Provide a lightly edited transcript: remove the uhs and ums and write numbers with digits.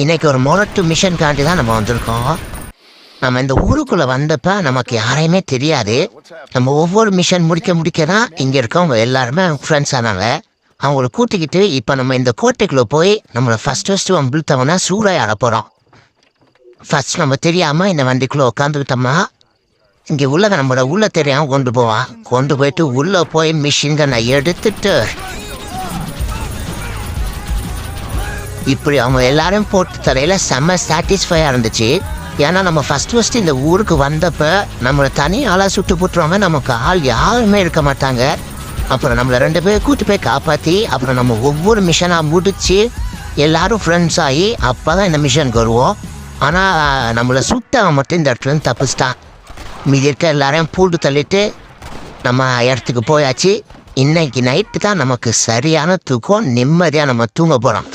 இன்னைக்கு ஒரு மொரட்டு மிஷன் காண்டி தான் நம்ம வந்திருக்கோம். நம்ம இந்த ஊருக்குள்ளே வந்தப்போ நமக்கு யாரையுமே தெரியாது. நம்ம ஒவ்வொரு மிஷன் முடிக்க தான் இங்கே இருக்கவங்க எல்லாருமே ஃப்ரெண்ட்ஸ் ஆனாங்க. அவங்கள கூட்டிக்கிட்டு இப்போ நம்ம இந்த கோட்டைக்குள்ளே போய் நம்மளை ஃபஸ்ட்டு வம்பிழுத்தவனா சூறையாட போகிறோம். ஃபஸ்ட் நம்ம தெரியாமல் இந்த வண்டிக்குள்ளே உட்காந்துக்கிட்டோம்னா இங்கே உள்ளதை நம்மளோட உள்ளே தெரியாமல் கொண்டு போயிட்டு உள்ளே போய் மிஷின்களை எடுத்துட்டு இப்படி அவங்க எல்லாரும் போட்டு தரையில் செம்ம சாட்டிஸ்ஃபையாக இருந்துச்சு. ஏன்னா நம்ம ஃபஸ்ட்டு இந்த ஊருக்கு வந்தப்போ நம்மளை தனி ஆளாக சுட்டு போட்டுருவாங்க, நமக்கு ஆள் யாருமே இருக்க மாட்டாங்க. அப்புறம் நம்மளை 2 பேர் கூட்டி போய் காப்பாற்றி அப்புறம் நம்ம ஒவ்வொரு மிஷனாக முடித்து எல்லோரும் ஃப்ரெண்ட்ஸ் ஆகி அப்போ தான் இந்த மிஷனுக்கு வருவோம். ஆனால் நம்மளை சுட்டவன் மட்டும் இந்த இடத்துலேருந்து தப்பிச்சிட்டான். மீதி இருக்க எல்லாரையும் பூண்டு தள்ளிட்டு நம்ம இடத்துக்கு போயாச்சு. இன்னைக்கு நைட்டு தான் நமக்கு சரியான தூக்கம், நிம்மதியாக நம்ம தூங்க போகிறோம்.